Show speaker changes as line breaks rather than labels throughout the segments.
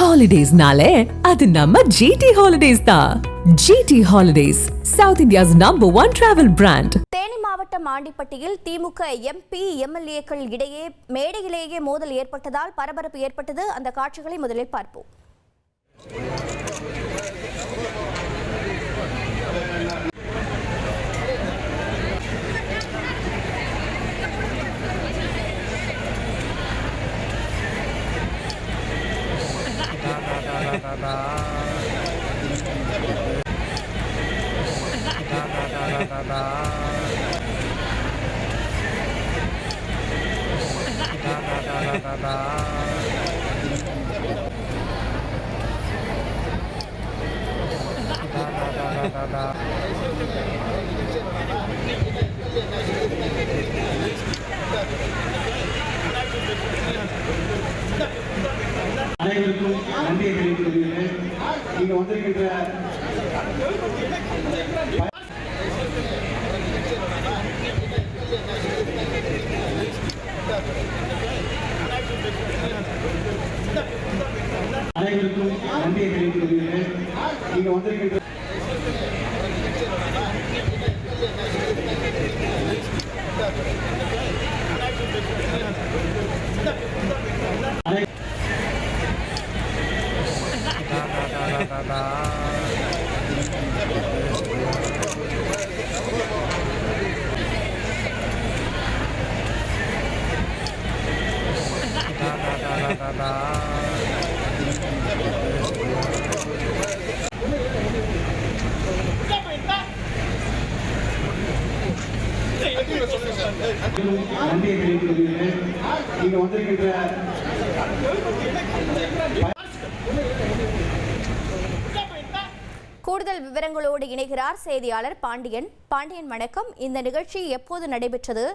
Holidays-nale, அது நம்ம GT Holidays தான். GT Holidays, South India's #1 travel brand.
Theni மாவட்டம் ஆண்டிப்பட்டியில் திமுக MP MLA-க்கள் இடையே மேடையிலேயே மோதல் ஏற்பட்டதால் பரபரப்பு ஏற்பட்டது. அந்த காட்சிகளை முதலில் பார்ப்போம்.
அனைவருக்கும் நன்றியை தெரிவித்துக் கொள்கிறேன். இங்கு வந்திருக்கின்ற அனைவருக்கும் நன்றியை தெரிவித்துக் கொள்கிறேன். இங்கு வந்திருக்கின்ற நன்றியை தெரிவித்துக் கொள்கிறேன். இங்கு வந்திருக்கின்ற
கூடுதல் விவரங்களோடு இணைகிறார் செய்தியாளர் பாண்டியன். வணக்கம். இந்த நிகழ்ச்சி எப்போது நடைபெற்றது?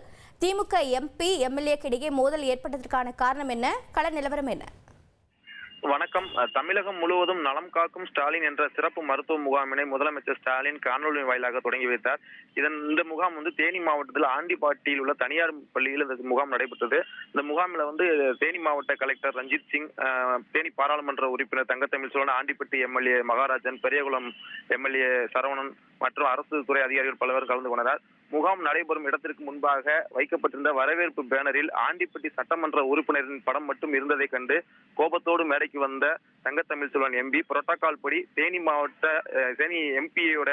திமுக MP MLA-க்கு இடையே மோதல் ஏற்பட்டதற்கான காரணம் என்ன? கள நிலவரம் என்ன?
வணக்கம். தமிழகம் முழுவதும் நலம் காக்கும் ஸ்டாலின் என்ற சிறப்பு மருத்துவ முகாமினை முதலமைச்சர் ஸ்டாலின் காணொலி வாயிலாக தொடங்கி வைத்தார். இந்த முகாம் தேனி மாவட்டத்தில் ஆண்டிப்பட்டியில் உள்ள தனியார் பள்ளியில் இந்த முகாம் நடைபெற்றது. இந்த முகாமில் தேனி மாவட்ட கலெக்டர் ரஞ்சித் சிங், தேனி பாராளுமன்ற உறுப்பினர் தங்கத்தமிழ் சோழன், ஆண்டிப்பட்டி MLA மகாராஜன், பெரியகுளம் MLA சரவணன் மற்றும் அரசு துறை அதிகாரிகள் பலவர் கலந்து கொண்டனர். முகாம் நடைபெறும் இடத்திற்கு முன்பாக வைக்கப்பட்டிருந்த வரவேற்பு பேனரில் ஆண்டிப்பட்டி சட்டமன்ற உறுப்பினரின் படம் மட்டும் இருந்ததை கண்டு கோபத்தோடு மேடைக்கு வந்த தங்கத்தமிழ் செல்வன் MP புரோட்டோகால் படி தேனி MP-யோட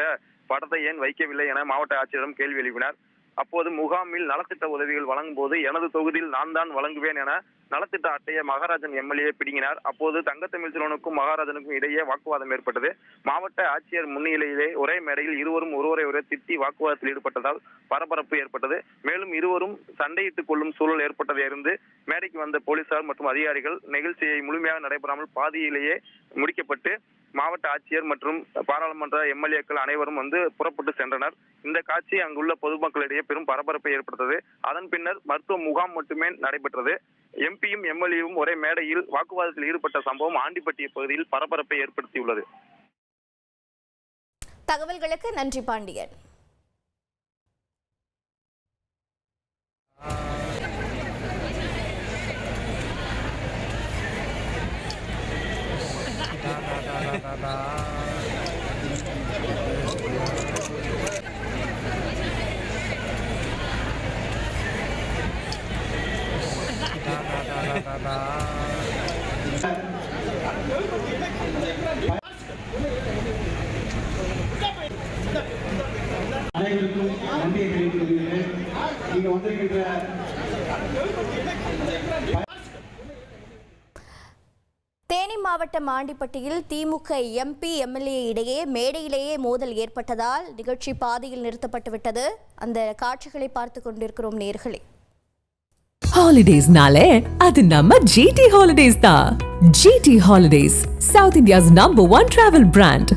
படத்தை ஏன் வைக்கவில்லை என மாவட்ட ஆட்சியரிடம் கேள்வி எழுப்பினார். அப்போது முகாமில் நலத்திட்ட உதவிகள் வழங்கும் போது எனது தொகுதியில் நான் தான் வழங்குவேன் என நலத்திட்ட அட்டையை மகாராஜன் MLA பிடிங்கினார். அப்போது தங்கத்தமிழ் செல்வனுக்கும் மகாராஜனுக்கும் இடையே வாக்குவாதம் ஏற்பட்டது. மாவட்ட ஆட்சியர் முன்னிலையிலே ஒரே மேடையில் இருவரும் ஒருவரை திட்டி வாக்குவாதத்தில் ஈடுபட்டதால் பரபரப்பு ஏற்பட்டது. மேலும் இருவரும் சண்டையிட்டுக் கொள்ளும் சூழல் ஏற்பட்டதை இருந்து மேடைக்கு வந்த போலீசார் மற்றும் அதிகாரிகள் நிகழ்ச்சியை முழுமையாக நடைபெறாமல் பாதியிலேயே முடிக்கப்பட்டு மாவட்ட ஆட்சியர் மற்றும் பாராளுமன்ற MLA-க்கள் அனைவரும் புறப்பட்டு சென்றனர். இந்த காட்சி அங்குள்ள பொதுமக்களிடையே பெரும் பரபரப்பை ஏற்படுத்தது. அதன் பின்னர் மருத்துவ முகாம் மட்டுமே நடைபெற்றது. MP-யும் MLA-வும் ஒரே மேடையில் வாக்குவாதத்தில் ஈடுபட்ட சம்பவம் ஆண்டிப்பட்டி பகுதியில் பரபரப்பை ஏற்படுத்தியுள்ளது.
தகவல்களுக்கு நன்றி பாண்டியன்.
அனைவருக்கும் நன்றியை தெரிவித்துக் கொள்கிறேன். இங்கு வந்திருக்கின்ற
தேனி மாவட்டம் ஆண்டிப்பட்டியில் திமுக MP MLA இடையே மேடையிலேயே மோதல் ஏற்பட்டதால் நிகழ்ச்சி பாதியில் நிறுத்தப்பட்டுவிட்டது. அந்த காட்சிகளை பார்த்து கொண்டிருக்கிறோம் நேயர்களே.
Holidays-nale, அது நம்ம GT Holidays தான். GT Holidays, South India's #1 travel brand.